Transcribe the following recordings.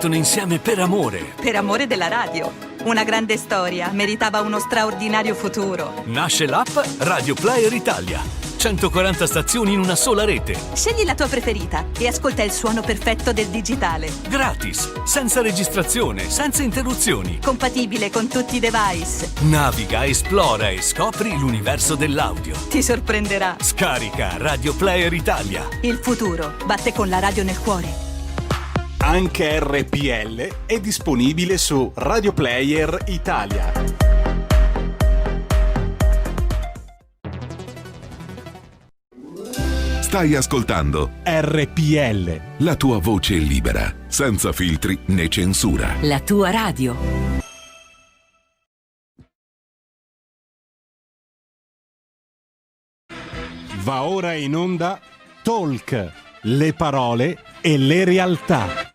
Insieme per amore. Per amore della radio. Una grande storia meritava uno straordinario futuro. Nasce l'app Radio Player Italia. 140 stazioni in una sola rete. Scegli la tua preferita e ascolta il suono perfetto del digitale. Gratis, senza registrazione, senza interruzioni. Compatibile con tutti i device. Naviga, esplora e scopri l'universo dell'audio. Ti sorprenderà. Scarica Radio Player Italia. Il futuro batte con la radio nel cuore. Anche RPL è disponibile su Radio Player Italia. Stai ascoltando RPL, la tua voce libera, senza filtri né censura. La tua radio. Va ora in onda Talk, le parole e le realtà.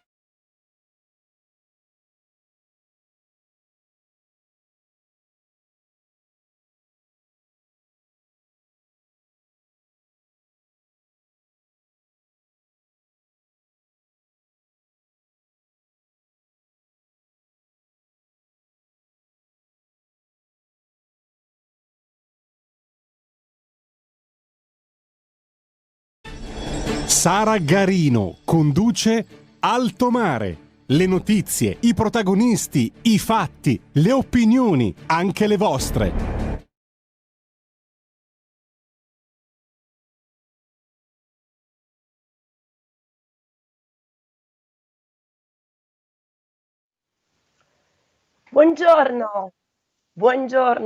Sara Garino conduce Alto Mare. Le notizie, i protagonisti, i fatti, le opinioni, anche le vostre. Buongiorno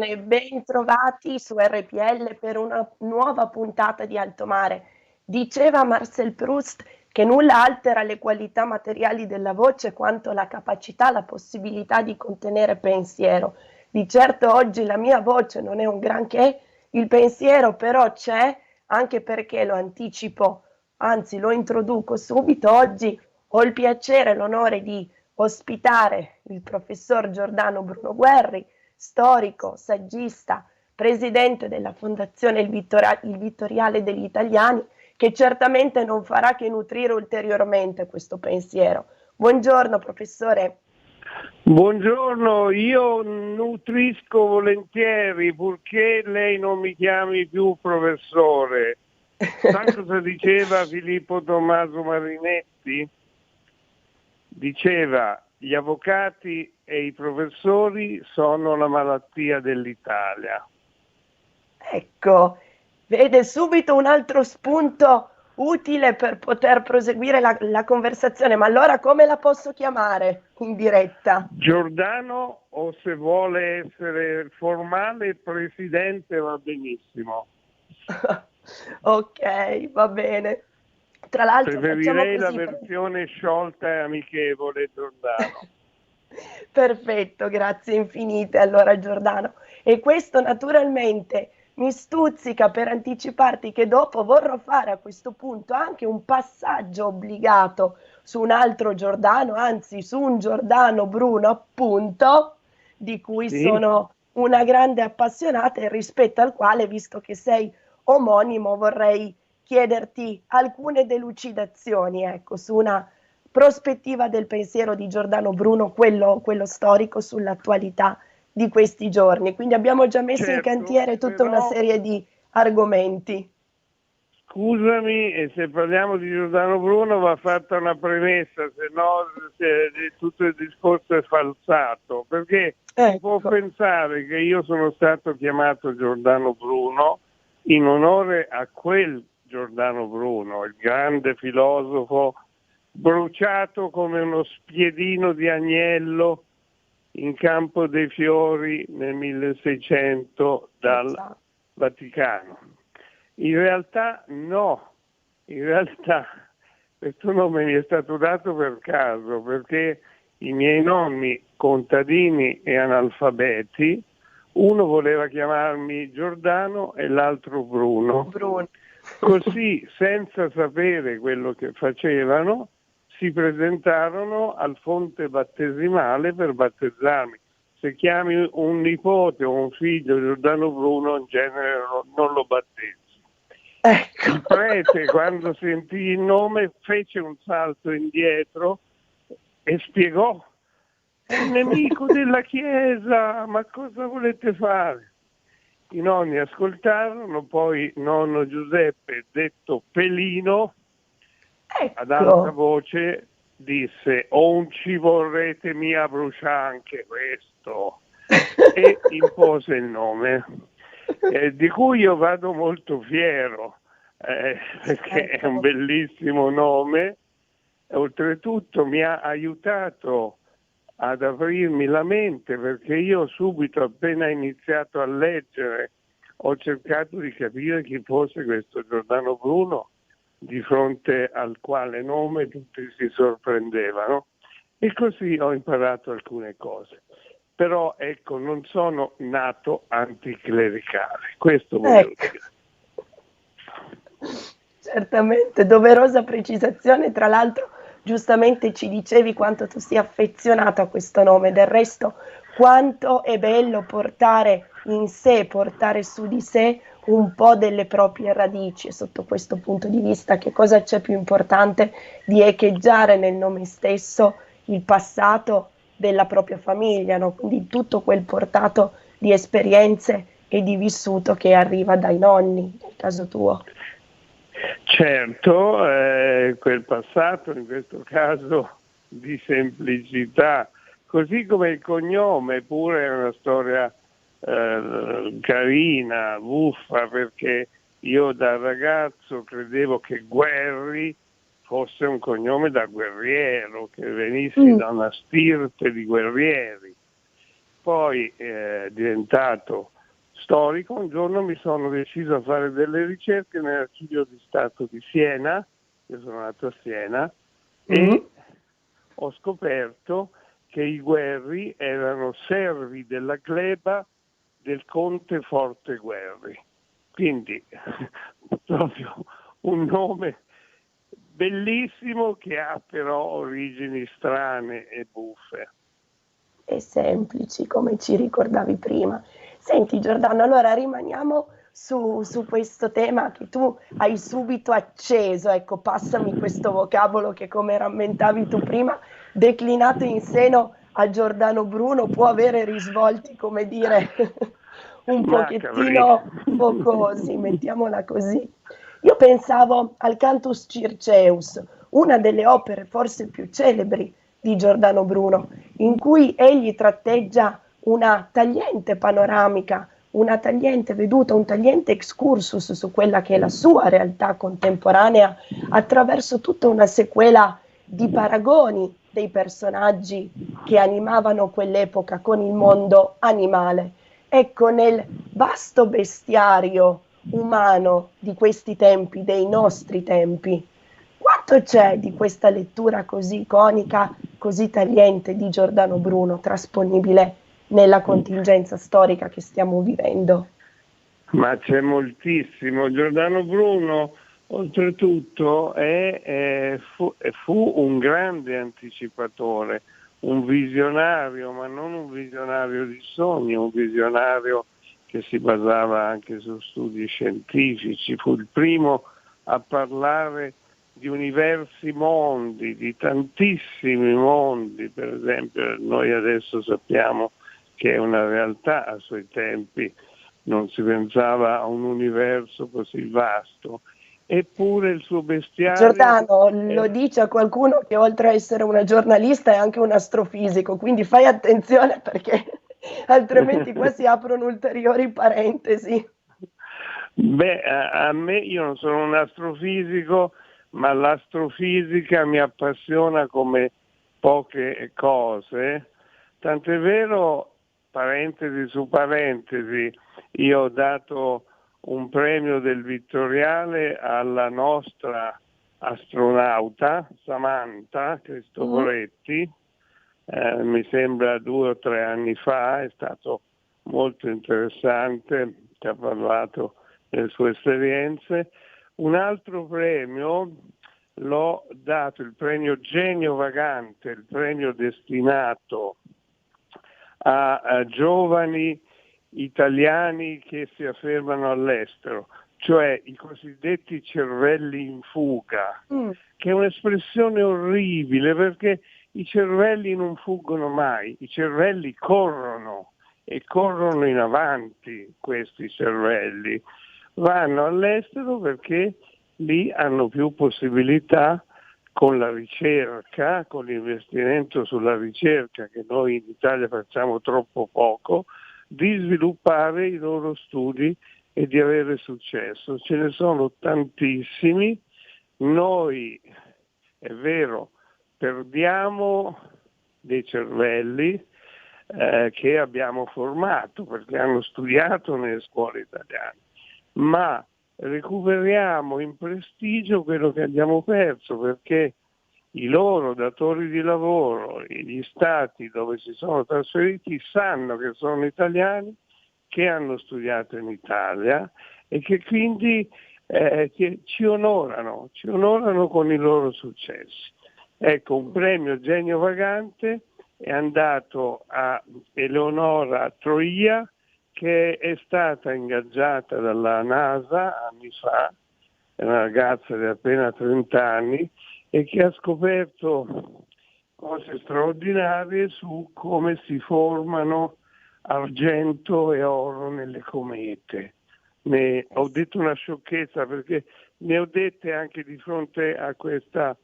e ben trovati su RPL per una nuova puntata di Alto Mare. Diceva Marcel Proust che nulla altera le qualità materiali della voce quanto la capacità, la possibilità di contenere pensiero. Di certo oggi la mia voce non è un granché, il pensiero però c'è, anche perché lo anticipo, anzi lo introduco subito. Oggi ho il piacere e l'onore di ospitare il professor Giordano Bruno Guerri, storico, saggista, presidente della Fondazione Il Vittoriale degli Italiani, che certamente non farà che nutrire ulteriormente questo pensiero. Buongiorno professore. Buongiorno, io nutrisco volentieri, purché lei non mi chiami più professore. Sa cosa diceva Filippo Tommaso Marinetti? Diceva: gli avvocati e i professori sono la malattia dell'Italia. Ecco, vede subito un altro spunto utile per poter proseguire la conversazione, ma allora come la posso chiamare in diretta? Giordano, o se vuole essere formale, presidente, va benissimo. Ok, va bene. Tra l'altro preferirei facciamo così, la versione sciolta e amichevole, Giordano. Perfetto, grazie infinite allora Giordano. E questo naturalmente mi stuzzica per anticiparti che dopo vorrò fare a questo punto anche un passaggio obbligato su un altro Giordano, anzi su un Giordano Bruno appunto, di cui Sì. sono una grande appassionata e rispetto al quale, visto che sei omonimo, vorrei chiederti alcune delucidazioni, ecco, su una prospettiva del pensiero di Giordano Bruno, quello storico, sull'attualità di questi giorni. Quindi abbiamo già messo in cantiere tutta una serie di argomenti. Scusami, e se parliamo di Giordano Bruno va fatta una premessa, se no tutto il discorso è falsato, perché si può pensare che io sono stato chiamato Giordano Bruno in onore a quel Giordano Bruno, il grande filosofo bruciato come uno spiedino di agnello in Campo dei Fiori nel 1600 dal Vaticano. In realtà no, in realtà questo nome mi è stato dato per caso, perché i miei nonni, contadini e analfabeti, uno voleva chiamarmi Giordano e l'altro Bruno. Così, senza sapere quello che facevano, si presentarono al fonte battesimale per battezzarmi. Se chiami un nipote o un figlio Giordano Bruno, in genere non lo battezzi. Ecco. Il prete, quando sentì il nome, fece un salto indietro e spiegò: è un nemico della Chiesa, ma cosa volete fare? I nonni ascoltarono, poi nonno Giuseppe, detto Pelino, ad alta voce disse: o un ci vorrete mia brucia anche questo, e impose il nome, di cui io vado molto fiero, perché è un bellissimo nome. Oltretutto mi ha aiutato ad aprirmi la mente, perché io subito, appena iniziato a leggere, ho cercato di capire chi fosse questo Giordano Bruno, di fronte al quale nome tutti si sorprendevano, e così ho imparato alcune cose. Però ecco, non sono nato anticlericale, questo volevo dire. Certamente, doverosa precisazione. Tra l'altro, giustamente ci dicevi quanto tu sia affezionato a questo nome. Del resto, quanto è bello portare in sé, portare su di sé un po' delle proprie radici. E sotto questo punto di vista, che cosa c'è più importante di echeggiare nel nome stesso il passato della propria famiglia, no? Quindi tutto quel portato di esperienze e di vissuto che arriva dai nonni, nel caso tuo. Certo, quel passato, in questo caso di semplicità, così come il cognome pure è una storia carina, buffa, perché io da ragazzo credevo che Guerri fosse un cognome da guerriero, che venissi da una stirpe di guerrieri. Poi è diventato storico. Un giorno mi sono deciso a fare delle ricerche nell'Archivio di Stato di Siena, io sono nato a Siena, e ho scoperto che i Guerri erano servi della gleba del conte Forte Guerri. Quindi proprio un nome bellissimo che ha però origini strane e buffe. E semplici, come ci ricordavi prima. Senti Giordano, allora rimaniamo su questo tema che tu hai subito acceso, ecco, passami questo vocabolo che, come rammentavi tu prima, declinato in seno a Giordano Bruno può avere risvolti, come dire, un pochettino focosi, mettiamola così. Io pensavo al Cantus Circeus, una delle opere forse più celebri di Giordano Bruno, in cui egli tratteggia una tagliente panoramica, una tagliente veduta, un tagliente excursus su quella che è la sua realtà contemporanea, attraverso tutta una sequela di paragoni dei personaggi che animavano quell'epoca con il mondo animale. Ecco, nel vasto bestiario umano di questi tempi, dei nostri tempi, quanto c'è di questa lettura così iconica, così tagliente di Giordano Bruno, trasponibile nella contingenza storica che stiamo vivendo? Ma c'è moltissimo. Giordano Bruno, oltretutto, fu un grande anticipatore, un visionario, ma non un visionario di sogni, un visionario che si basava anche su studi scientifici. Fu il primo a parlare di universi mondi, di tantissimi mondi. Per esempio, noi adesso sappiamo che è una realtà, a suoi tempi non si pensava a un universo così vasto. Eppure il suo bestiario... Giordano, lo dice a qualcuno che oltre a essere una giornalista è anche un astrofisico, quindi fai attenzione perché altrimenti qua si aprono ulteriori parentesi. Beh, a me, io non sono un astrofisico, ma l'astrofisica mi appassiona come poche cose, tant'è vero, parentesi su parentesi, io ho dato un premio del Vittoriale alla nostra astronauta Samantha Cristoforetti, mi sembra 2 o 3 anni fa, è stato molto interessante, ci ha parlato delle sue esperienze. Un altro premio l'ho dato, il premio Genio Vagante, il premio destinato a giovani italiani che si affermano all'estero, cioè i cosiddetti cervelli in fuga, che è un'espressione orribile perché I cervelli non fuggono mai, i cervelli corrono e corrono in avanti. Questi cervelli vanno all'estero perché lì hanno più possibilità, con la ricerca, con l'investimento sulla ricerca che noi in Italia facciamo troppo poco, di sviluppare i loro studi e di avere successo. Ce ne sono tantissimi. Noi, è vero, perdiamo dei cervelli che abbiamo formato perché hanno studiato nelle scuole italiane, ma recuperiamo in prestigio quello che abbiamo perso, perché i loro datori di lavoro, gli stati dove si sono trasferiti sanno che sono italiani, che hanno studiato in Italia e che quindi che ci onorano con i loro successi. Ecco, un premio Genio Vagante è andato a Eleonora Troia, che è stata ingaggiata dalla NASA anni fa, è una ragazza di appena 30 anni, e che ha scoperto cose straordinarie su come si formano argento e oro nelle comete. Ho detto una sciocchezza perché ne ho dette anche di fronte a questa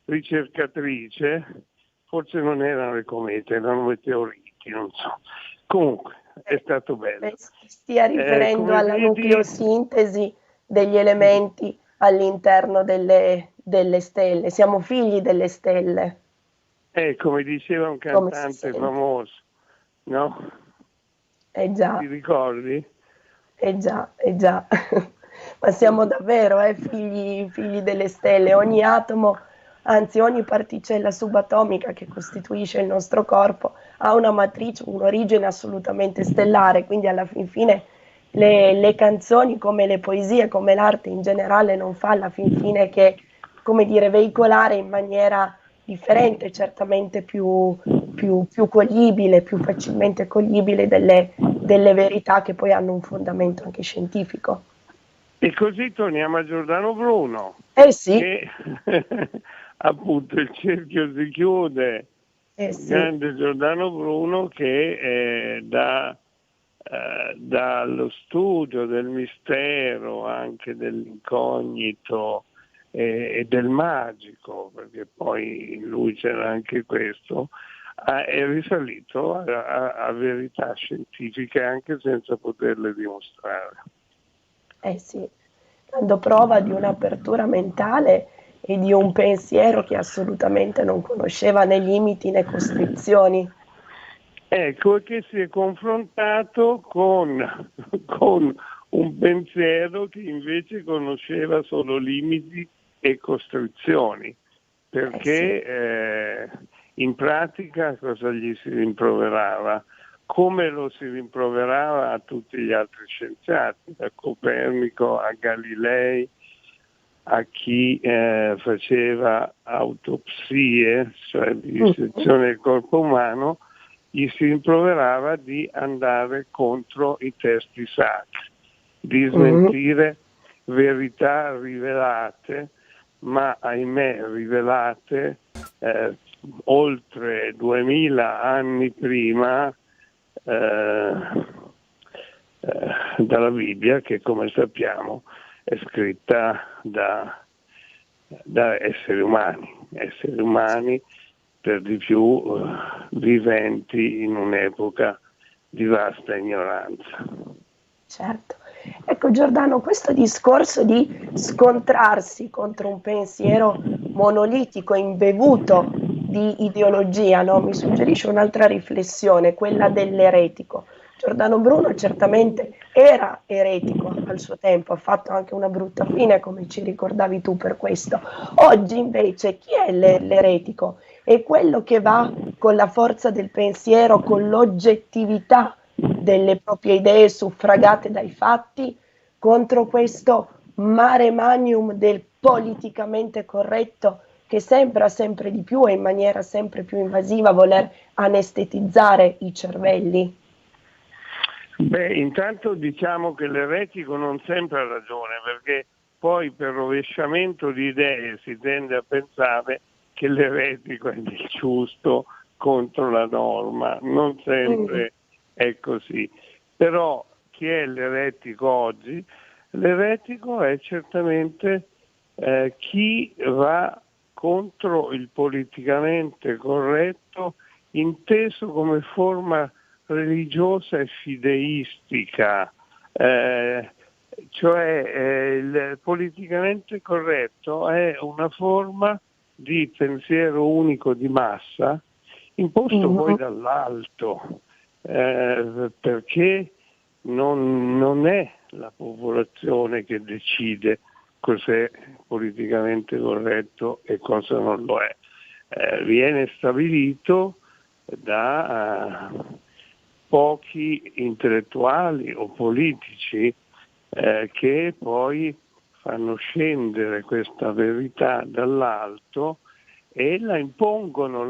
ricercatrice, forse non erano le comete, erano meteoriti, non so. Comunque è stato bello. Stia riferendo alla nucleosintesi degli elementi all'interno delle stelle. Siamo figli delle stelle. Come diceva un cantante famoso, no? Già. Ti ricordi? Già. Ma siamo davvero figli delle stelle. Ogni atomo, anzi ogni particella subatomica che costituisce il nostro corpo ha una matrice, un'origine assolutamente stellare, quindi alla fin fine le canzoni, come le poesie, come l'arte in generale, non fa alla fin fine che, come dire, veicolare in maniera differente, certamente più coglibile, più facilmente coglibile delle verità che poi hanno un fondamento anche scientifico. E così torniamo a Giordano Bruno. Sì. Che appunto il cerchio si chiude. Sì. Grande Giordano Bruno che dallo studio del mistero, anche dell'incognito e del magico, perché poi in lui c'era anche questo, è risalito a verità scientifiche anche senza poterle dimostrare. Sì, dando prova di un'apertura mentale e di un pensiero che assolutamente non conosceva né limiti né costrizioni. Ecco, che si è confrontato con un pensiero che invece conosceva solo limiti e costrizioni, perché in pratica cosa gli si rimproverava? Come lo si rimproverava a tutti gli altri scienziati, da Copernico a Galilei, a chi faceva autopsie, cioè dissezione del corpo umano, gli si rimproverava di andare contro i testi sacri, di smentire verità rivelate, ma ahimè rivelate oltre 2000 anni prima dalla Bibbia, che come sappiamo è scritta da esseri umani per di più viventi in un'epoca di vasta ignoranza. Certo. Ecco Giordano, questo discorso di scontrarsi contro un pensiero monolitico, imbevuto di ideologia, no? Mi suggerisce un'altra riflessione, quella dell'eretico. Giordano Bruno certamente era eretico al suo tempo, ha fatto anche una brutta fine, come ci ricordavi tu per questo. Oggi invece chi è l'eretico? È quello che va con la forza del pensiero, con l'oggettività delle proprie idee suffragate dai fatti, contro questo mare magnum del politicamente corretto che sembra sempre di più e in maniera sempre più invasiva voler anestetizzare i cervelli. Intanto diciamo che l'eretico non sempre ha ragione, perché poi per rovesciamento di idee si tende a pensare che l'eretico è del giusto contro la norma, non sempre è così. Però chi è l'eretico oggi? L'eretico è certamente chi va contro il politicamente corretto, inteso come forma religiosa e fideistica, il politicamente corretto è una forma di pensiero unico di massa imposto poi dall'alto, perché non è la popolazione che decide cos'è politicamente corretto e cosa non lo è. Viene stabilito da pochi intellettuali o politici che poi fanno scendere questa verità dall'alto e la impongono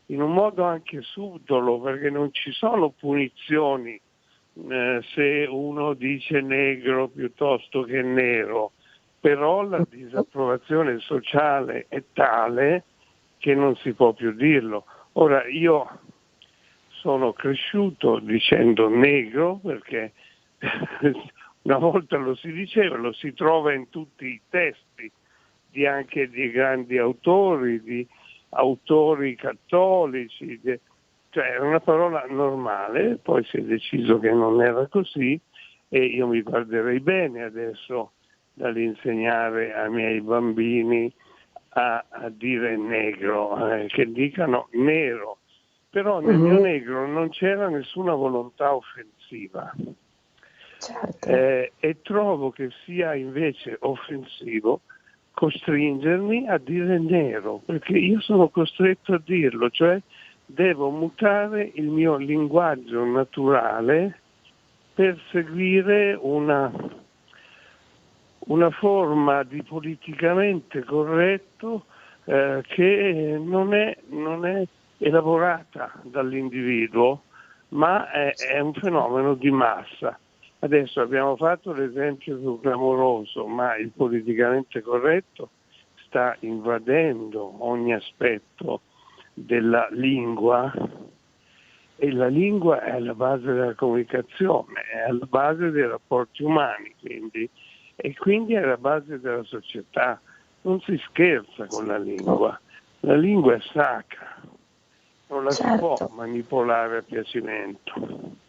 in un modo anche subdolo, perché non ci sono punizioni se uno dice negro piuttosto che nero, però la disapprovazione sociale è tale che non si può più dirlo. Ora, io sono cresciuto dicendo negro perché una volta lo si diceva, lo si trova in tutti i testi anche di grandi autori, di autori cattolici, cioè era una parola normale, poi si è deciso che non era così e io mi guarderei bene adesso dall'insegnare ai miei bambini a dire negro, che dicano nero, però nel mio negro non c'era nessuna volontà offensiva. Certo. E trovo che sia invece offensivo costringermi a dire nero, perché io sono costretto a dirlo, cioè devo mutare il mio linguaggio naturale per seguire una forma di politicamente corretto che non è elaborata dall'individuo, ma è un fenomeno di massa. Adesso abbiamo fatto l'esempio più clamoroso, ma il politicamente corretto sta invadendo ogni aspetto della lingua e la lingua è alla base della comunicazione, è alla base dei rapporti umani, e quindi è alla base della società. Non si scherza con la lingua è sacra, non la si può manipolare a piacimento.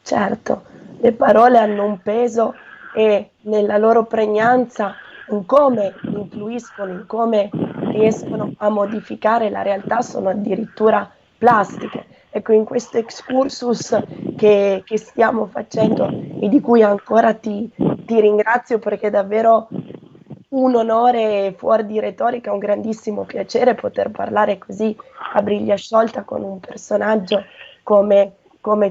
Certo, le parole hanno un peso e nella loro pregnanza in come influiscono, in come riescono a modificare la realtà sono addirittura plastiche. Ecco, in questo excursus che stiamo facendo e di cui ancora ti ringrazio perché è davvero un onore fuori di retorica, un grandissimo piacere poter parlare così a briglia sciolta con un personaggio come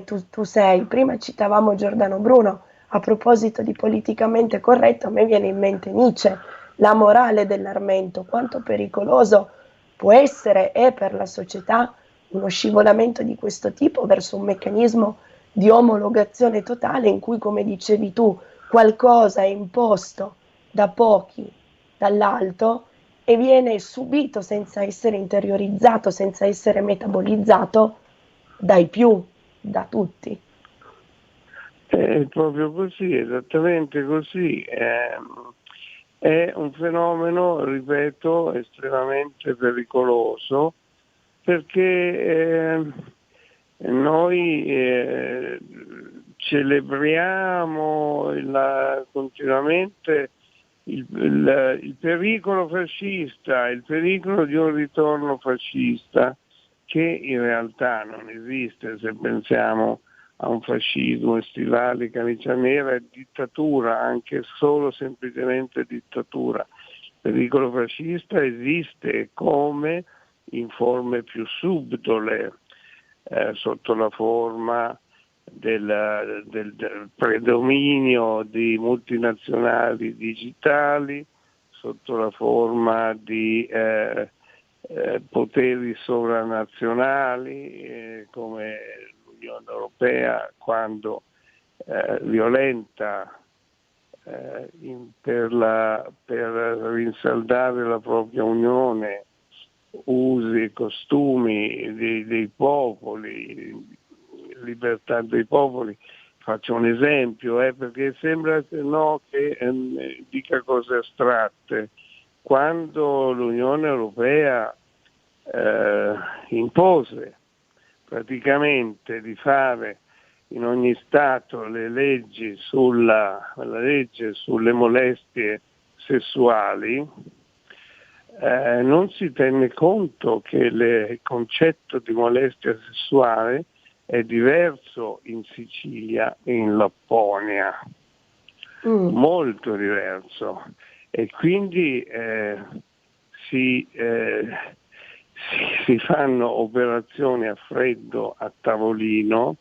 tu sei. Prima citavamo Giordano Bruno, a proposito di politicamente corretto, a me viene in mente Nietzsche, la morale dell'armento, quanto pericoloso può essere e per la società uno scivolamento di questo tipo verso un meccanismo di omologazione totale in cui, come dicevi tu, qualcosa è imposto da pochi dall'alto e viene subito senza essere interiorizzato, senza essere metabolizzato dai più, da tutti. È proprio così, esattamente così. È un fenomeno, ripeto, estremamente pericoloso perché noi celebriamo continuamente il pericolo fascista, il pericolo di un ritorno fascista che in realtà non esiste se pensiamo a un fascismo in stivali, camicia nera e dittatura, anche solo semplicemente dittatura. Il pericolo fascista esiste come in forme più subdole, sotto la forma del predominio di multinazionali digitali, sotto la forma di poteri sovranazionali come l'Unione Europea quando violenta per rinsaldare la propria unione usi e costumi dei popoli, libertà dei popoli. Faccio un esempio, perché sembra che dica cose astratte. Quando l'Unione Europea impose praticamente di fare in ogni Stato la legge sulle molestie sessuali, non si tenne conto che il concetto di molestia sessuale è diverso in Sicilia e in Lapponia, molto diverso, e quindi si fanno operazioni a freddo a tavolino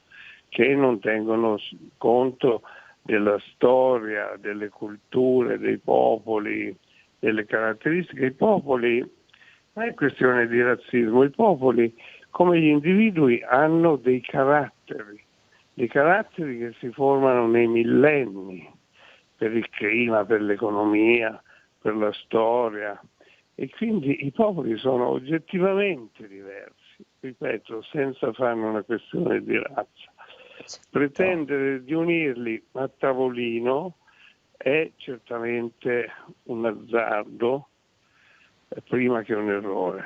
che non tengono conto della storia, delle culture, dei popoli, delle caratteristiche. I popoli, non è questione di razzismo, i popoli come gli individui hanno dei caratteri che si formano nei millenni, per il clima, per l'economia, per la storia, e quindi i popoli sono oggettivamente diversi, ripeto, senza farne una questione di razza. Pretendere di unirli a tavolino è certamente un azzardo prima che un errore.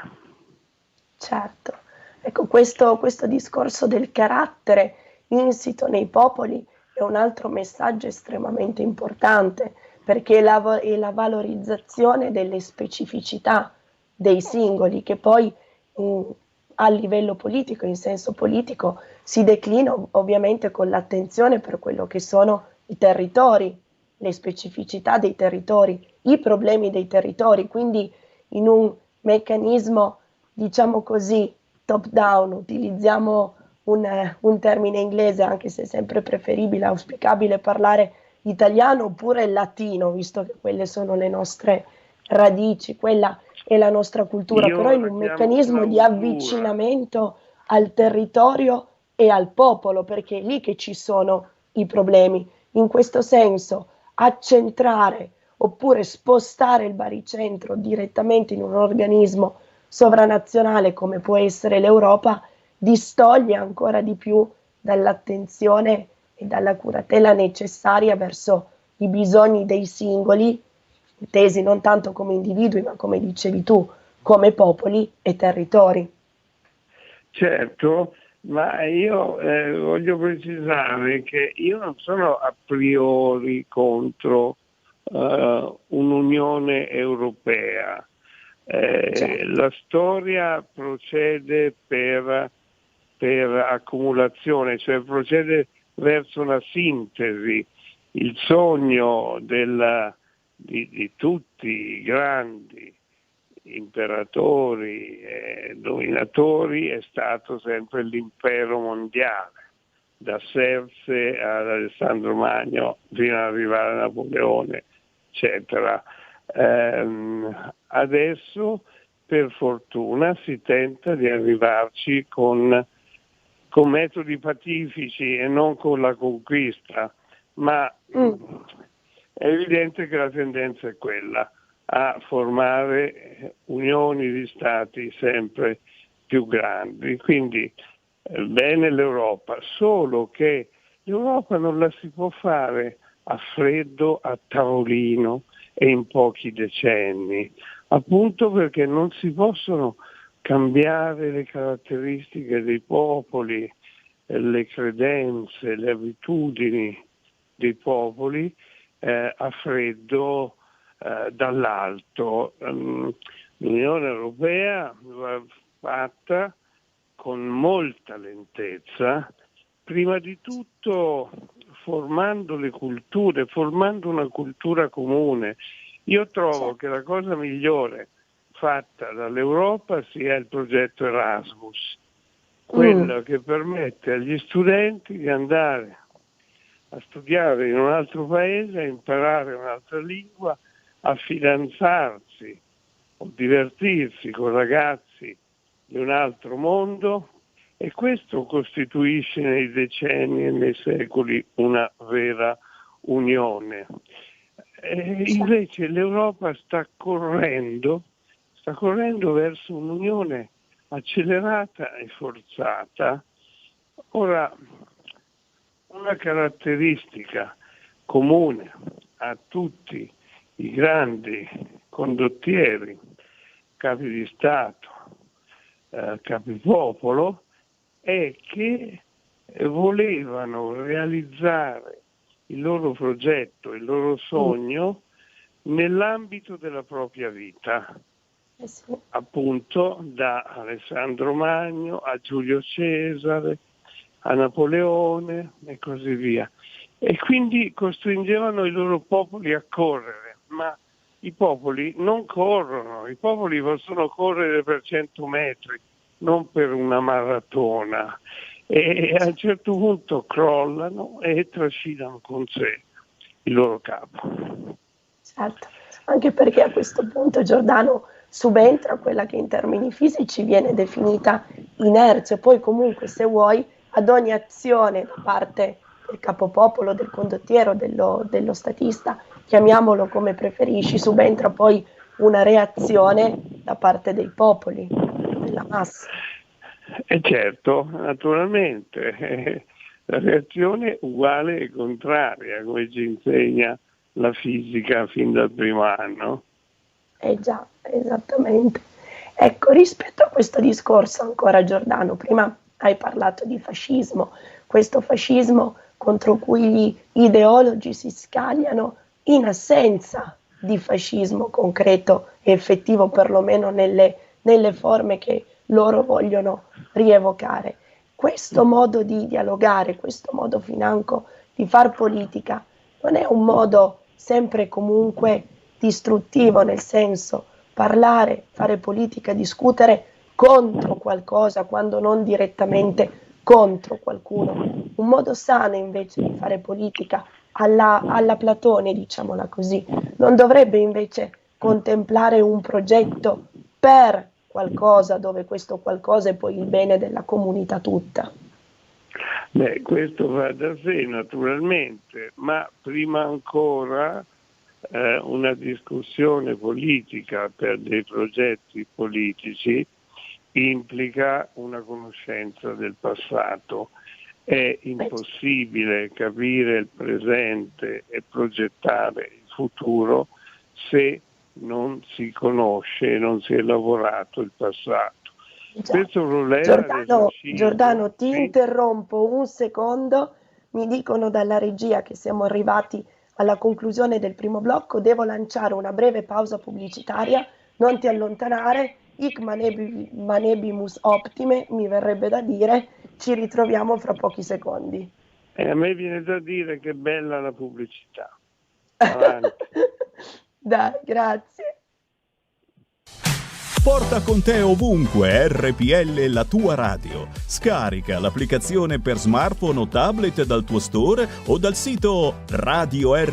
Certo, ecco, questo discorso del carattere insito nei popoli è un altro messaggio estremamente importante, perché è la valorizzazione delle specificità dei singoli, che poi a livello politico, in senso politico, si declina ovviamente con l'attenzione per quello che sono i territori, le specificità dei territori, i problemi dei territori, quindi in un meccanismo, diciamo così, top down, utilizziamo un termine inglese, anche se è sempre preferibile, auspicabile parlare italiano oppure latino, visto che quelle sono le nostre radici, quella è la nostra cultura, però in un meccanismo di avvicinamento al territorio e al popolo, perché è lì che ci sono i problemi. In questo senso, accentrare oppure spostare il baricentro direttamente in un organismo sovranazionale come può essere l'Europa distoglie ancora di più dall'attenzione e dalla curatela necessaria verso i bisogni dei singoli, intesi non tanto come individui, ma come dicevi tu, come popoli e territori. Certo, ma io voglio precisare che io non sono a priori contro un'Unione Europea. Certo. La storia procede per accumulazione, cioè procede verso una sintesi. Il sogno di tutti i grandi imperatori e dominatori è stato sempre l'impero mondiale, da Serse ad Alessandro Magno fino ad arrivare a Napoleone, eccetera. Adesso per fortuna si tenta di arrivarci con metodi pacifici e non con la conquista, ma è evidente che la tendenza è quella, a formare unioni di stati sempre più grandi. Quindi bene l'Europa, solo che l'Europa non la si può fare a freddo, a tavolino e in pochi decenni, appunto perché non si possono cambiare le caratteristiche dei popoli, le credenze, le abitudini dei popoli a freddo dall'alto. L'Unione Europea va fatta con molta lentezza, prima di tutto formando le culture, formando una cultura comune. Io trovo che la cosa migliore fatta dall'Europa sia il progetto Erasmus, quello che permette agli studenti di andare a studiare in un altro paese, a imparare un'altra lingua, a fidanzarsi o divertirsi con ragazzi di un altro mondo, e questo costituisce nei decenni e nei secoli una vera unione. Invece l'Europa sta sta correndo verso un'unione accelerata e forzata. Ora, una caratteristica comune a tutti i grandi condottieri, capi di Stato, capipopolo, è che volevano realizzare il loro progetto, il loro sogno nell'ambito della propria vita, appunto da Alessandro Magno a Giulio Cesare, a Napoleone e così via. E quindi costringevano i loro popoli a correre, ma i popoli non corrono, i popoli possono correre per 100 metri, non per una maratona, e a un certo punto crollano e trascinano con sé il loro capo. Certo, anche perché a questo punto, Giordano, subentra quella che in termini fisici viene definita inerzia. Poi comunque, se vuoi, ad ogni azione da parte del capopopolo, del condottiero, dello statista, chiamiamolo come preferisci, subentra poi una reazione da parte dei popoli, della massa. E certo, naturalmente, la reazione è uguale e contraria, come ci insegna la fisica fin dal primo anno. Già, esattamente. Ecco, rispetto a questo discorso ancora, Giordano, prima hai parlato di fascismo, questo fascismo contro cui gli ideologi si scagliano in assenza di fascismo concreto e effettivo, perlomeno nelle forme che loro vogliono rievocare. Questo modo di dialogare, questo modo financo di far politica, non è un modo sempre e comunque distruttivo, nel senso parlare, fare politica, discutere contro qualcosa quando non direttamente contro qualcuno. Un modo sano invece di fare politica alla Platone, diciamola così, non dovrebbe invece contemplare un progetto per qualcosa dove questo qualcosa è poi il bene della comunità tutta. Beh, questo va da sé naturalmente, ma prima ancora una discussione politica per dei progetti politici implica una conoscenza del passato. È impossibile capire il presente e progettare il futuro se non si conosce e non si è lavorato il passato. Questo problema Giordano, ti interrompo un secondo, mi dicono dalla regia che siamo arrivati alla conclusione del primo blocco, devo lanciare una breve pausa pubblicitaria, non ti allontanare, hic manebimus optime, mi verrebbe da dire, ci ritroviamo fra pochi secondi. A me viene da dire che è bella la pubblicità. Avanti. Dai, grazie. Porta con te ovunque RPL, la tua radio. Scarica l'applicazione per smartphone o tablet dal tuo store o dal sito radiorpl.it.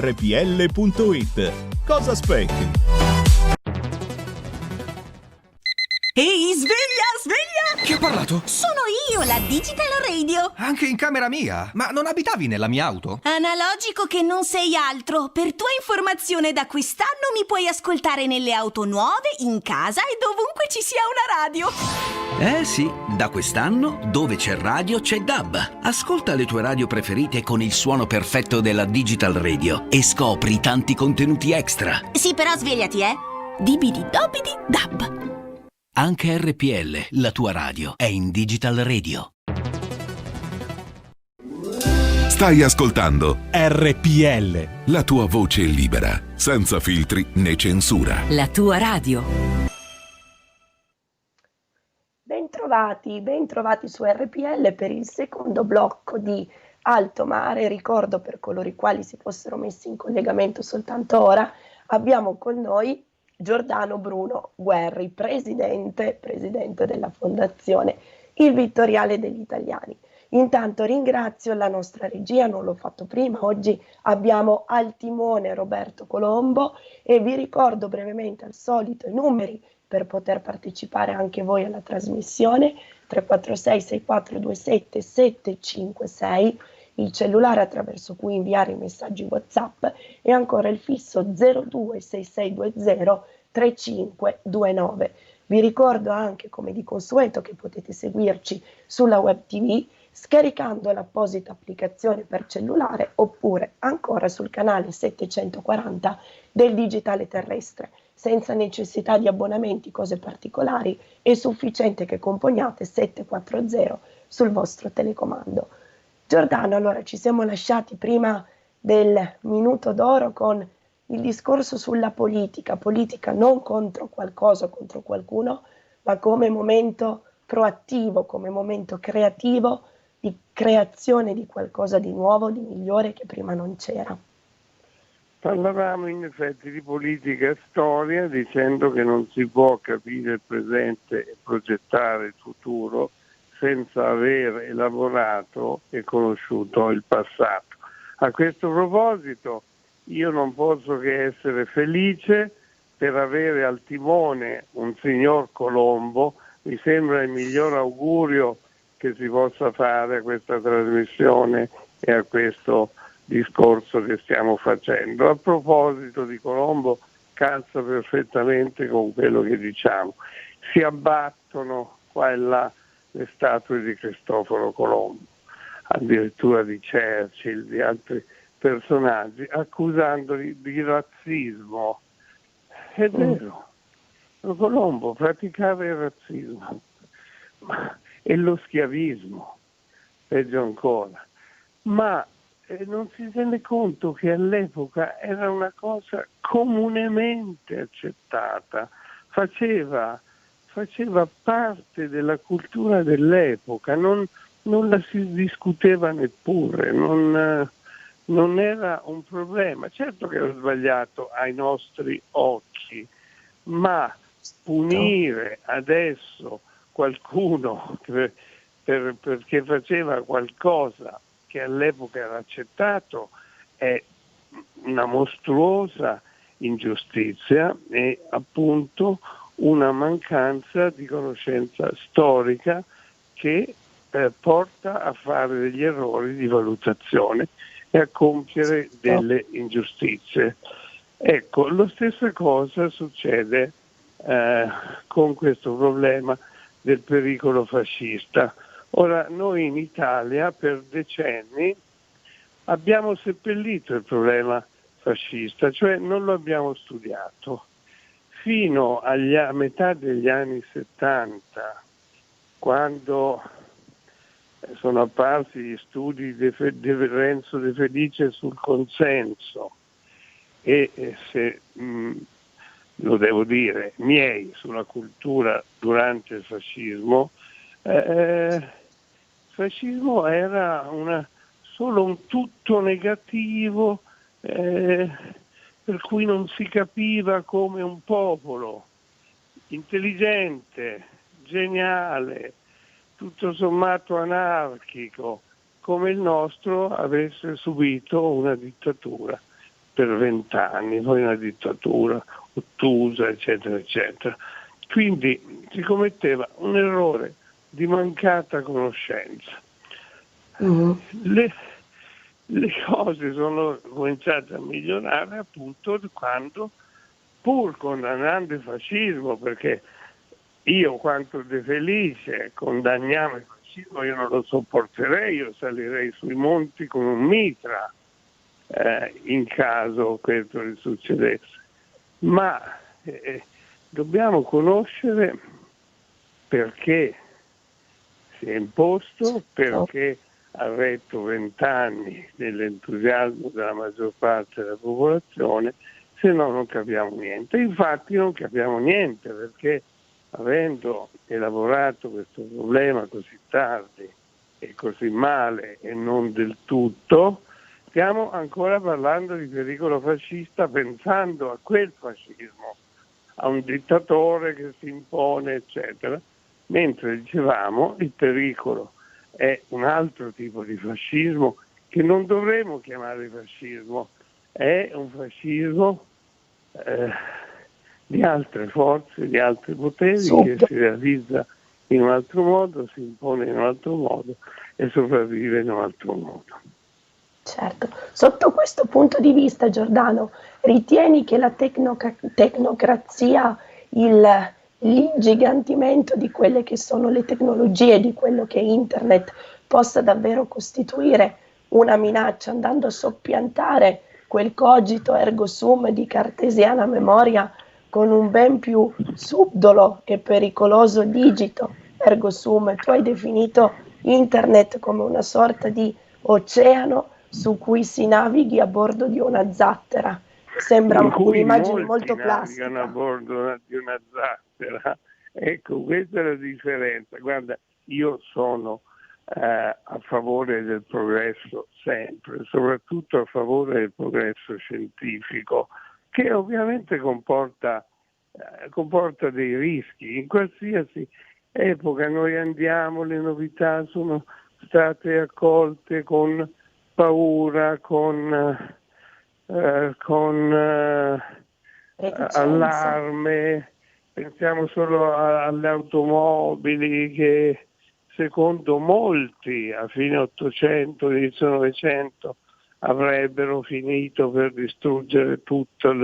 Cosa aspetti? Ehi, sveglia, sveglia! Chi ha parlato? Sono io, la Digital Radio. Anche in camera mia? Ma non abitavi nella mia auto? Analogico che non sei altro. Per tua informazione, da quest'anno mi puoi ascoltare nelle auto nuove, in casa e dovunque ci sia una radio. Eh sì, da quest'anno dove c'è radio c'è DAB. Ascolta le tue radio preferite con il suono perfetto della Digital Radio e scopri tanti contenuti extra. Sì, però svegliati, Dibidi dobidi dab. Anche RPL, la tua radio, è in Digital Radio. Stai ascoltando RPL, la tua voce libera, senza filtri né censura. La tua radio. Bentrovati su RPL per il secondo blocco di Alto Mare. Ricordo, per coloro i quali si fossero messi in collegamento soltanto ora, abbiamo con noi Giordano Bruno Guerri, presidente della Fondazione Il Vittoriale degli Italiani. Intanto ringrazio la nostra regia, non l'ho fatto prima, oggi abbiamo al timone Roberto Colombo e vi ricordo brevemente al solito i numeri per poter partecipare anche voi alla trasmissione: 346 6427 756, il cellulare attraverso cui inviare i messaggi WhatsApp, e ancora il fisso 026620 3529. Vi ricordo anche, come di consueto, che potete seguirci sulla web TV scaricando l'apposita applicazione per cellulare oppure ancora sul canale 740 del digitale terrestre. Senza necessità di abbonamenti, cose particolari, è sufficiente che componiate 740 sul vostro telecomando. Giordano, allora ci siamo lasciati prima del minuto d'oro con il discorso sulla politica non contro qualcosa o contro qualcuno, ma come momento proattivo, come momento creativo di creazione di qualcosa di nuovo, di migliore che prima non c'era. Parlavamo in effetti di politica e storia dicendo che non si può capire il presente e progettare il futuro senza aver elaborato e conosciuto il passato. A questo proposito io non posso che essere felice per avere al timone un signor Colombo. Mi sembra il miglior augurio che si possa fare a questa trasmissione e a questo discorso che stiamo facendo. A proposito di Colombo, calza perfettamente con quello che diciamo. Si abbattono qua e là le statue di Cristoforo Colombo, addirittura di Churchill, di altri personaggi, accusandoli di razzismo. È vero, Colombo praticava il razzismo e lo schiavismo, peggio ancora, ma non si rende conto che all'epoca era una cosa comunemente accettata, faceva parte della cultura dell'epoca, non la si discuteva neppure, non era un problema. Certo che era sbagliato ai nostri occhi, ma punire adesso qualcuno perché faceva qualcosa che all'epoca era accettato è una mostruosa ingiustizia e appunto una mancanza di conoscenza storica che porta a fare degli errori di valutazione e a compiere delle ingiustizie. Ecco, la stessa cosa succede con questo problema del pericolo fascista. Ora, noi in Italia per decenni abbiamo seppellito il problema fascista, cioè non lo abbiamo studiato. Fino a metà degli anni 70, quando sono apparsi gli studi di Renzo De Felice sul consenso e se lo devo dire, miei sulla cultura durante il fascismo, il fascismo era solo un tutto negativo per cui non si capiva come un popolo intelligente, geniale, tutto sommato anarchico come il nostro avesse subito una dittatura per 20 anni, poi una dittatura ottusa, eccetera, eccetera. Quindi si commetteva un errore di mancata conoscenza. Le cose sono cominciate a migliorare appunto quando, pur condannando il fascismo, perché io quanto De Felice condanniamo il fascismo, io non lo sopporterei, io salirei sui monti con un mitra in caso questo succedesse. Ma dobbiamo conoscere perché si è imposto, perché ha retto 20 anni nell'entusiasmo della maggior parte della popolazione, se no non capiamo niente. Infatti non capiamo niente perché avendo elaborato questo problema così tardi e così male e non del tutto, stiamo ancora parlando di pericolo fascista pensando a quel fascismo, a un dittatore che si impone, eccetera, mentre dicevamo il pericolo è un altro tipo di fascismo che non dovremmo chiamare fascismo, è un fascismo di altre forze, di altri poteri che si realizza in un altro modo, si impone in un altro modo e sopravvive in un altro modo. Certo, sotto questo punto di vista, Giordano, ritieni che la tecnocrazia, l'ingigantimento di quelle che sono le tecnologie, di quello che è internet, possa davvero costituire una minaccia, andando a soppiantare quel cogito ergo sum di cartesiana memoria con un ben più subdolo e pericoloso digito ergo sum? Tu hai definito internet come una sorta di oceano su cui si navighi a bordo di una zattera. Sembra un'immagine molto plastica. Navigano a bordo di una zattera. Ecco, questa è la differenza. Guarda, io sono a favore del progresso sempre, soprattutto a favore del progresso scientifico, che ovviamente comporta dei rischi. In qualsiasi epoca noi andiamo, le novità sono state accolte con paura, con allarme. Pensiamo solo alle automobili che secondo molti a fine 800, inizio 900 avrebbero finito per distruggere tutta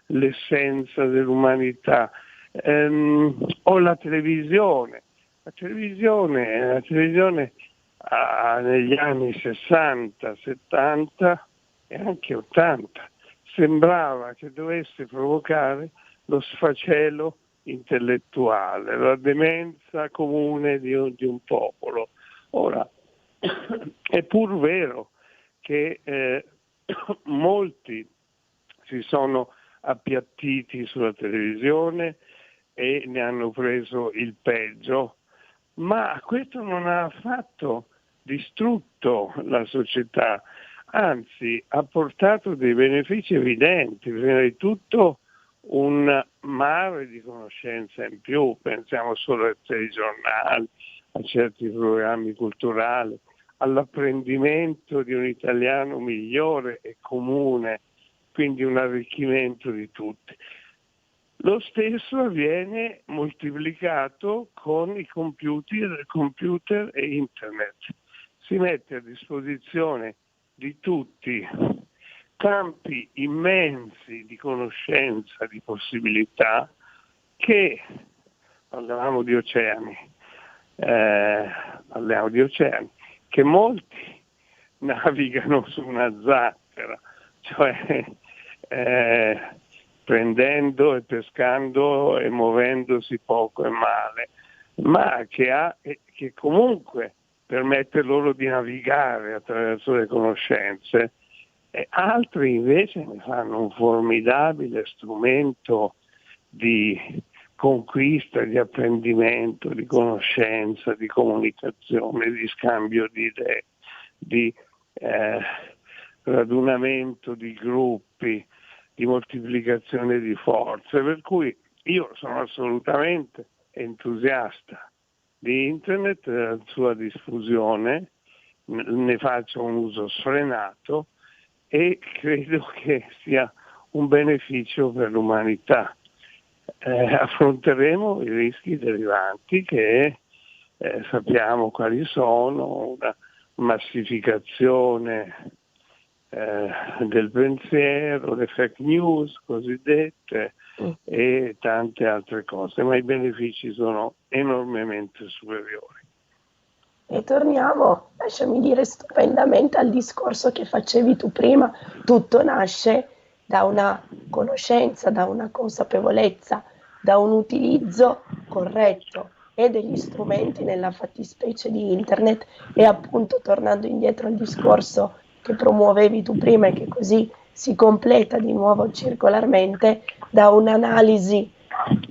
l'essenza dell'umanità. O la televisione. La televisione negli anni 60, 70 e anche 80 sembrava che dovesse provocare lo sfacelo intellettuale, la demenza comune di un popolo. Ora, è pur vero che molti si sono appiattiti sulla televisione e ne hanno preso il peggio, ma questo non ha affatto distrutto la società, anzi ha portato dei benefici evidenti. Prima di tutto un mare di conoscenza in più, pensiamo solo ai telegiornali, a certi programmi culturali, all'apprendimento di un italiano migliore e comune, quindi un arricchimento di tutti. Lo stesso avviene moltiplicato con i computer e internet. Si mette a disposizione di tutti campi immensi di conoscenza, di possibilità, che parliamo di oceani, che molti navigano su una zattera, cioè prendendo e pescando e muovendosi poco e male, ma che comunque permette loro di navigare attraverso le conoscenze. E altri invece ne fanno un formidabile strumento di conquista, di apprendimento, di conoscenza, di comunicazione, di scambio di idee, di radunamento di gruppi, di moltiplicazione di forze. Per cui io sono assolutamente entusiasta di internet, della sua diffusione, ne faccio un uso sfrenato e credo che sia un beneficio per l'umanità. Affronteremo i rischi derivanti che sappiamo quali sono, una massificazione del pensiero, le fake news cosiddette e tante altre cose, ma i benefici sono enormemente superiori. E torniamo, lasciami dire stupendamente, al discorso che facevi tu prima. Tutto nasce da una conoscenza, da una consapevolezza, da un utilizzo corretto e degli strumenti nella fattispecie di internet. E appunto, tornando indietro al discorso che promuovevi tu prima e che così si completa di nuovo circolarmente, da un'analisi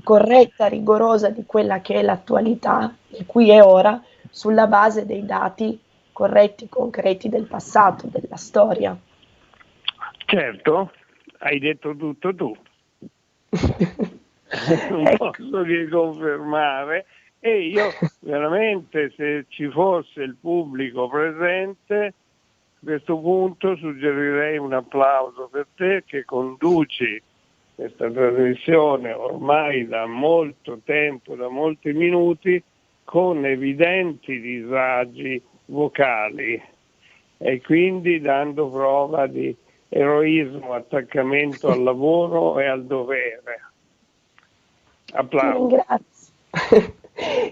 corretta, rigorosa di quella che è l'attualità, il qui e ora, sulla base dei dati corretti, concreti del passato, della storia. Certo, hai detto tutto tu. Non posso che confermare, e io veramente, se ci fosse il pubblico presente, a questo punto suggerirei un applauso per te che conduci questa trasmissione ormai da molto tempo, da molti minuti, con evidenti disagi vocali. e quindi dando prova di eroismo, attaccamento al lavoro e al dovere. Applauso. Ti ringrazio.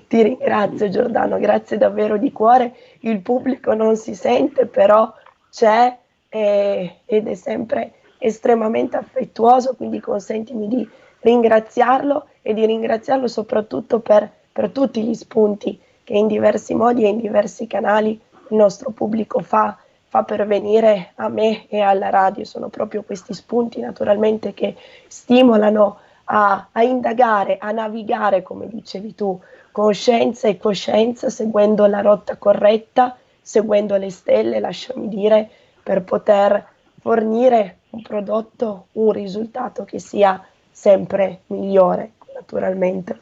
Ti ringrazio Giordano, grazie davvero di cuore. Il pubblico non si sente, però c'è ed è sempre estremamente affettuoso, quindi consentimi di ringraziarlo e di ringraziarlo soprattutto per tutti gli spunti che in diversi modi e in diversi canali il nostro pubblico fa pervenire a me e alla radio. Sono proprio questi spunti naturalmente che stimolano a indagare, a navigare, come dicevi tu, coscienza e coscienza, seguendo la rotta corretta, seguendo le stelle, lasciami dire, per poter fornire un prodotto, un risultato che sia sempre migliore, naturalmente.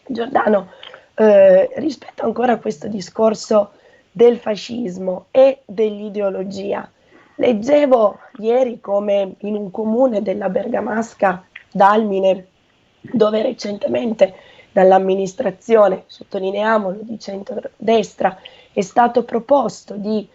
Giordano, rispetto ancora a questo discorso del fascismo e dell'ideologia, leggevo ieri come in un comune della Bergamasca Dalmine, dove recentemente dall'amministrazione, sottolineiamolo, di centrodestra, è stato proposto di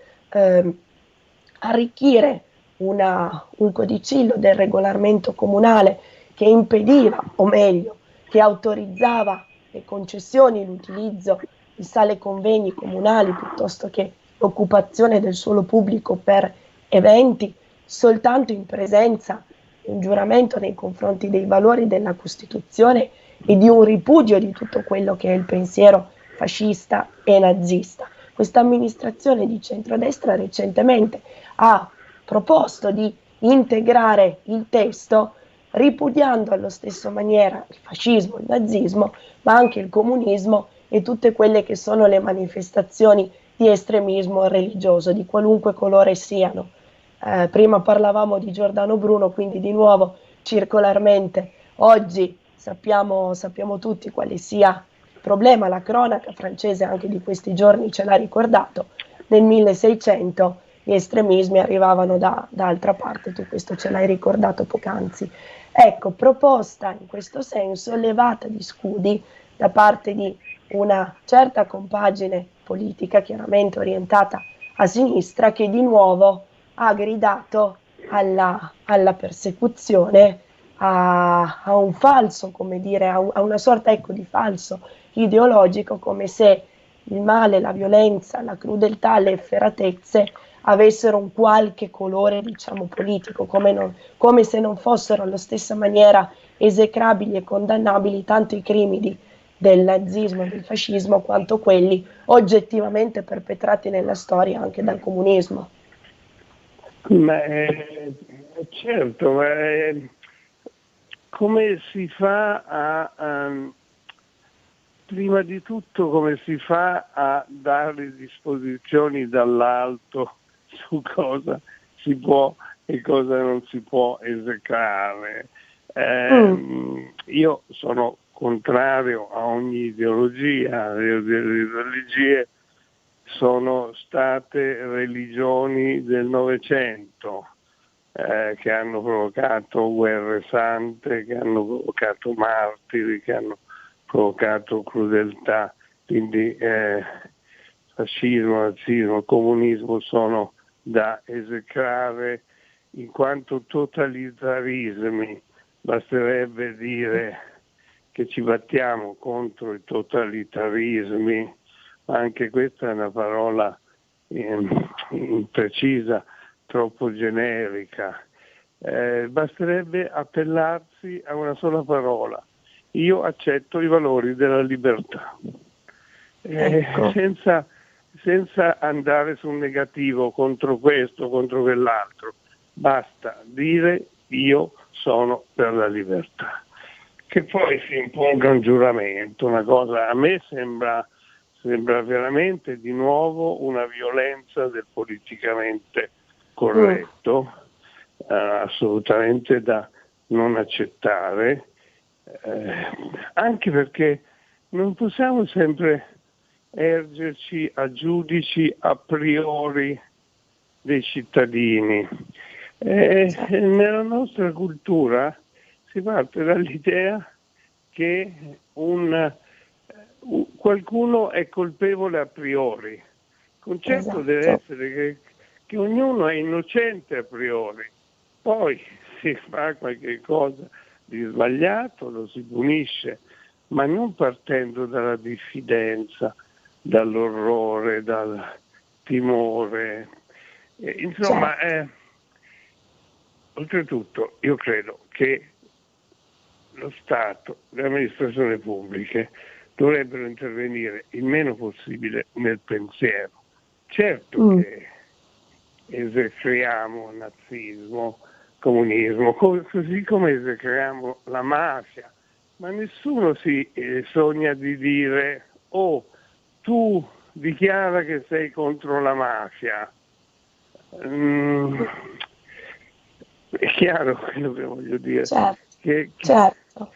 arricchire un codicillo del regolamento comunale che impediva, o meglio, che autorizzava le concessioni, l'utilizzo di sale convegni comunali piuttosto che l'occupazione del suolo pubblico per eventi, soltanto in presenza di un giuramento nei confronti dei valori della Costituzione e di un ripudio di tutto quello che è il pensiero fascista e nazista. Questa amministrazione di centrodestra recentemente ha proposto di integrare il testo ripudiando allo stesso maniera il fascismo, il nazismo, ma anche il comunismo e tutte quelle che sono le manifestazioni di estremismo religioso, di qualunque colore siano. Prima parlavamo di Giordano Bruno, quindi di nuovo circolarmente oggi sappiamo tutti quale sia il problema. La cronaca francese anche di questi giorni ce l'ha ricordato. Nel 1600 gli estremismi arrivavano da altra parte, tu questo ce l'hai ricordato poc'anzi. Ecco, proposta in questo senso, levata di scudi da parte di una certa compagine politica, chiaramente orientata a sinistra, che di nuovo ha gridato alla persecuzione, a un falso, come dire, a una sorta, ecco, di falso ideologico, come se il male, la violenza, la crudeltà, le efferatezze avessero un qualche colore, diciamo, politico, come se non fossero alla stessa maniera esecrabili e condannabili tanto i crimini del nazismo e del fascismo quanto quelli oggettivamente perpetrati nella storia anche dal comunismo. Ma certo, ma come si fa prima di tutto come si fa a dare disposizioni dall'alto su cosa si può e cosa non si può esecrare? Io sono contrario a ogni ideologia, le religie sono state religioni del Novecento che hanno provocato guerre sante, che hanno provocato martiri, che hanno provocato crudeltà, quindi fascismo, nazismo, comunismo sono da esecrare in quanto totalitarismi. Basterebbe dire che ci battiamo contro i totalitarismi, ma anche questa è una parola imprecisa, troppo generica. Basterebbe appellarsi a una sola parola: io accetto i valori della libertà, Ecco. senza andare sul negativo, contro questo, contro quell'altro. Basta dire io sono per la libertà. Che poi si imponga un giuramento, una cosa a me sembra veramente di nuovo una violenza del politicamente corretto, assolutamente da non accettare, anche perché non possiamo sempre ergerci a giudici a priori dei cittadini. Nella nostra cultura si parte dall'idea che qualcuno è colpevole a priori. Il concetto deve essere che ognuno è innocente a priori, poi si fa qualche cosa di sbagliato, lo si punisce, ma non partendo dalla diffidenza, dall'orrore, dal timore. Insomma, oltretutto io credo che lo Stato, le amministrazioni pubbliche dovrebbero intervenire il meno possibile nel pensiero. Certo che esecreiamo nazismo, comunismo, così come esecreiamo la mafia, ma nessuno si sogna di dire tu dichiara che sei contro la mafia. È chiaro quello che voglio dire. Certo.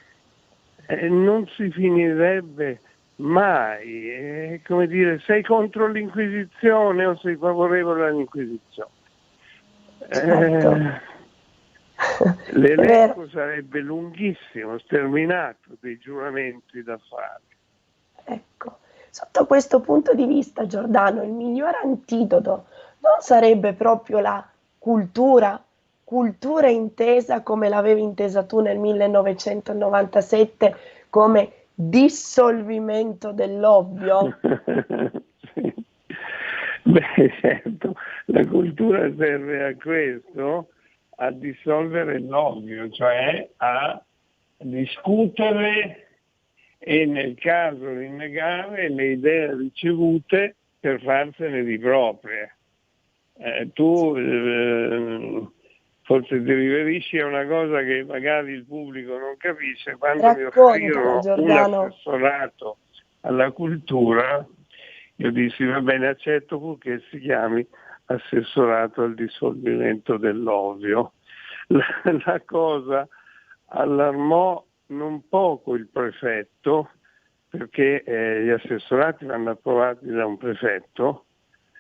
Non si finirebbe mai. È come dire, sei contro l'Inquisizione o sei favorevole all'Inquisizione? Certo. L'elenco sarebbe lunghissimo, sterminato, dei giuramenti da fare. Ecco, sotto questo punto di vista, Giordano, il miglior antidoto non sarebbe proprio la cultura intesa come l'avevi intesa tu nel 1997 come dissolvimento dell'ovvio? Sì. Beh, certo, la cultura serve a questo, a dissolvere l'ovvio, cioè a discutere e nel caso rinnegare le idee ricevute per farsene di proprie. Tu forse ti riferisci a una cosa che magari il pubblico non capisce. Quando mi offrirono un assessorato alla cultura, io dissi va bene, accetto purché si chiami assessorato al dissolvimento dell'ovvio. La cosa allarmò non poco il prefetto, perché gli assessorati vanno approvati da un prefetto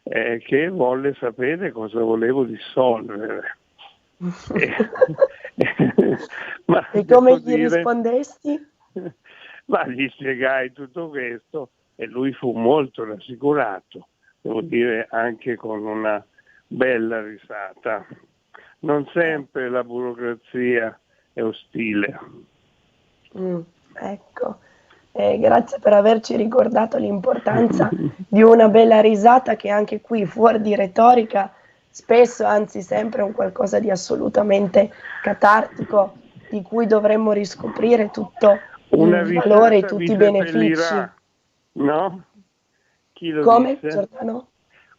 che volle sapere cosa volevo dissolvere. Ma e come gli rispondesti? Ma gli spiegai tutto questo e lui fu molto rassicurato, devo dire anche con una bella risata. Non sempre la burocrazia è ostile. Ecco, grazie per averci ricordato l'importanza di una bella risata, che anche qui fuori di retorica spesso, anzi sempre, è un qualcosa di assolutamente catartico, di cui dovremmo riscoprire tutto il valore e tutti i benefici. No? Chi lo Come, disse? Giordano?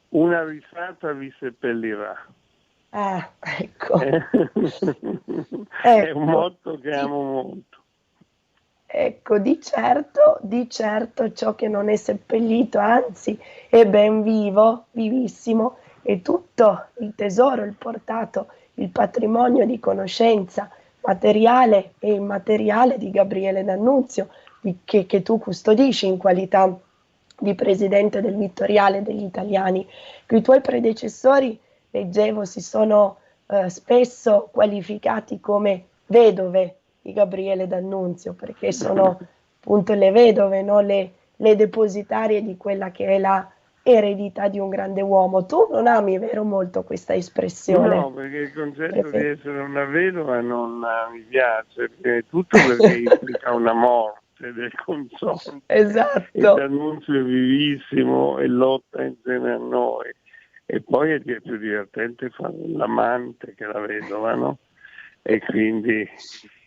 Una risata vi seppellirà. Ecco. È un motto che amo molto. Ecco, di certo ciò che non è seppellito, anzi è ben vivo, vivissimo, è tutto il tesoro, il portato, il patrimonio di conoscenza materiale e immateriale di Gabriele D'Annunzio, che tu custodisci in qualità di presidente del Vittoriale degli Italiani. I tuoi predecessori, leggevo, si sono spesso qualificati come vedove di Gabriele D'Annunzio, perché sono appunto le vedove, no? le depositarie di quella che è la eredità di un grande uomo. Tu non ami, vero, molto questa espressione? No, perché il concetto di essere una vedova non mi piace, tutto perché implica una morte del consorte. Esatto. E D'Annunzio è vivissimo e lotta insieme a noi. E poi è più divertente fare l'amante che la vedova, no? E quindi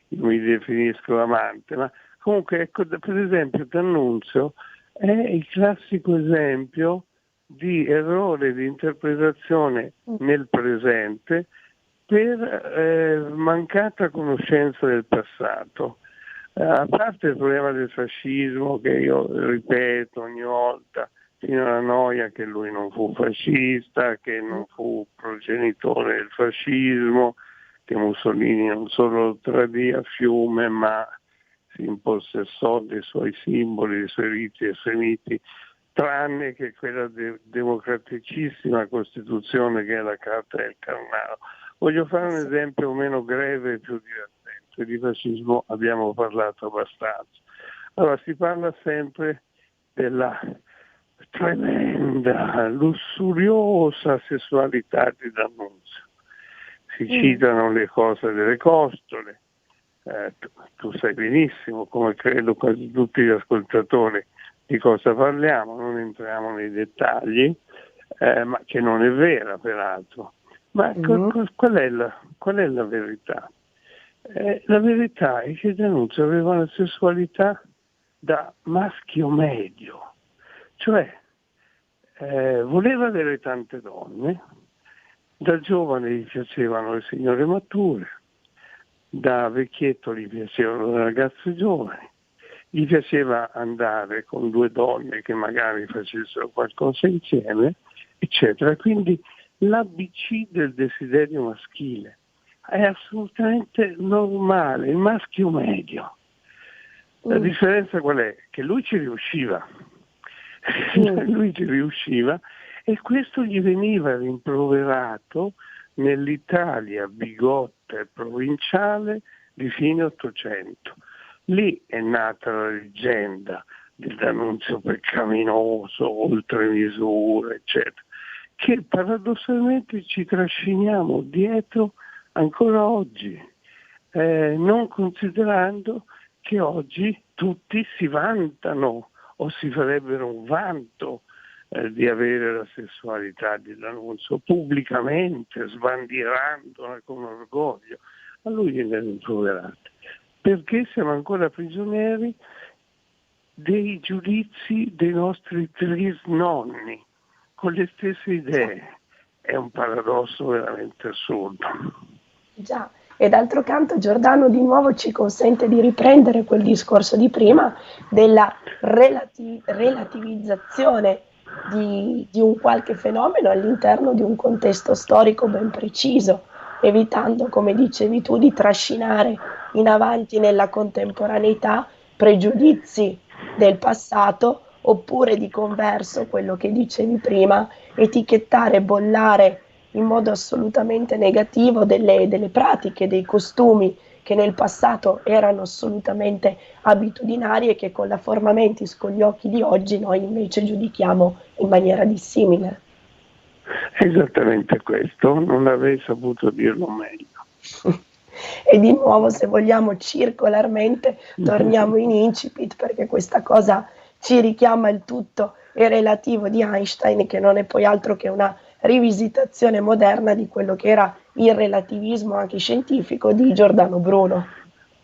mi definisco amante. Ma comunque, ecco, per esempio, D'Annunzio è il classico esempio di errore di interpretazione nel presente per mancata conoscenza del passato. A parte il problema del fascismo, che io ripeto ogni volta fino alla noia, che lui non fu fascista, che non fu progenitore del fascismo, che Mussolini non solo tradì a fiume, ma si impossessò dei suoi simboli, dei suoi riti e semiti, tranne che quella democraticissima Costituzione che è la Carta del Carnaro. Voglio fare un esempio meno greve e più divertente. Di fascismo abbiamo parlato abbastanza. Allora, si parla sempre della tremenda, lussuriosa sessualità di D'Annunzio. Si citano le cose delle costole, tu sai benissimo, come credo quasi tutti gli ascoltatori, di cosa parliamo, non entriamo nei dettagli, ma che non è vera peraltro. Ma qual è la verità? La verità è che D'Annunzio aveva una sessualità da maschio medio, cioè voleva avere tante donne, da giovane gli piacevano le signore mature, da vecchietto gli piacevano le ragazze giovani, gli piaceva andare con due donne che magari facessero qualcosa insieme, eccetera. Quindi l'ABC del desiderio maschile è assolutamente normale, il maschio medio. La differenza qual è? Che lui ci riusciva. Lui ci riusciva e questo gli veniva rimproverato nell'Italia bigotta e provinciale di fine Ottocento. Lì è nata la leggenda del D'Annunzio peccaminoso, oltre misura, eccetera, che paradossalmente ci trasciniamo dietro ancora oggi, non considerando che oggi tutti si vantano o si farebbero un vanto di avere la sessualità di D'Annunzio pubblicamente, sbandierandola con orgoglio. A lui gliene rimproverate. Perché siamo ancora prigionieri dei giudizi dei nostri trisnonni, con le stesse idee. È un paradosso veramente assurdo. Già, e d'altro canto Giordano di nuovo ci consente di riprendere quel discorso di prima della relativizzazione di un qualche fenomeno all'interno di un contesto storico ben preciso, evitando, come dicevi tu, di trascinare in avanti nella contemporaneità pregiudizi del passato, oppure di converso, quello che dicevi prima, etichettare, bollare in modo assolutamente negativo delle pratiche, dei costumi che nel passato erano assolutamente abitudinari e che con la forma mentis, con gli occhi di oggi, noi invece giudichiamo in maniera dissimile. Esattamente questo, non avrei saputo dirlo meglio. E di nuovo, se vogliamo circolarmente, torniamo in incipit, perché questa cosa ci richiama il tutto è relativo di Einstein, che non è poi altro che una rivisitazione moderna di quello che era il relativismo anche scientifico di Giordano Bruno.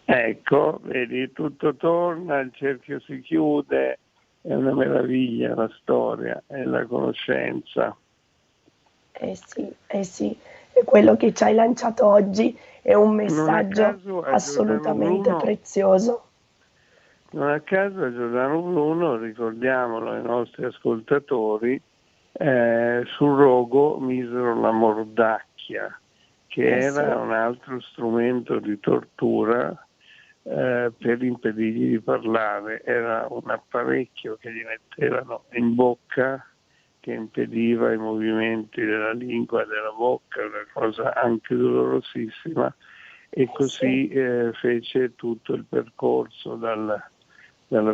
Ecco, vedi, tutto torna, il cerchio si chiude, è una meraviglia la storia, è la conoscenza. Sì, e quello che ci hai lanciato oggi è un messaggio assolutamente prezioso. Non a caso a Giordano Bruno, ricordiamolo ai nostri ascoltatori, sul rogo misero la mordacchia, che era un altro strumento di tortura per impedirgli di parlare. Era un apparecchio che gli mettevano in bocca che impediva i movimenti della lingua e della bocca, una cosa anche dolorosissima, e così fece tutto il percorso dalla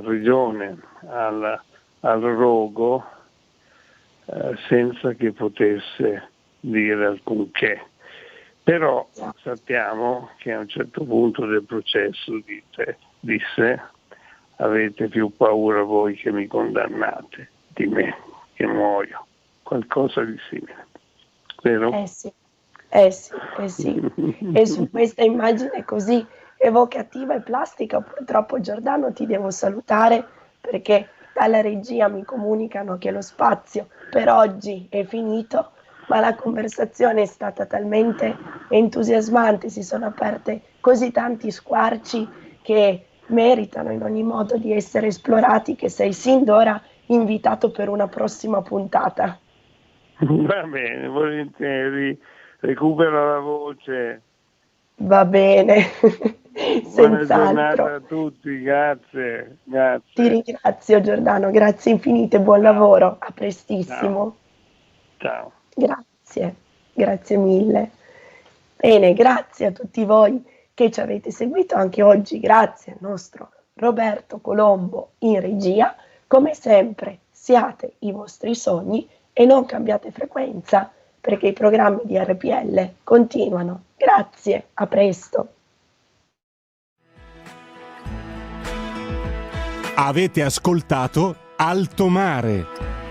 prigione al rogo senza che potesse dire alcunché. Però sappiamo che a un certo punto del processo disse: avete più paura voi che mi condannate di me che muoio, qualcosa di simile, vero? Sì. E su questa immagine così evocativa e plastica, purtroppo Giordano ti devo salutare, perché dalla regia mi comunicano che lo spazio per oggi è finito, ma la conversazione è stata talmente entusiasmante, si sono aperte così tanti squarci che meritano in ogni modo di essere esplorati, che sei sin d'ora invitato per una prossima puntata. Va bene, volentieri, recupero la voce. Va bene. Buona giornata a tutti, grazie. Ti ringrazio Giordano, grazie infinite, buon lavoro, a prestissimo. Ciao. Grazie mille. Bene, grazie a tutti voi che ci avete seguito anche oggi, grazie al nostro Roberto Colombo in regia, come sempre siate i vostri sogni e non cambiate frequenza, perché i programmi di RPL continuano. Grazie, a presto. Avete ascoltato Alto Mare.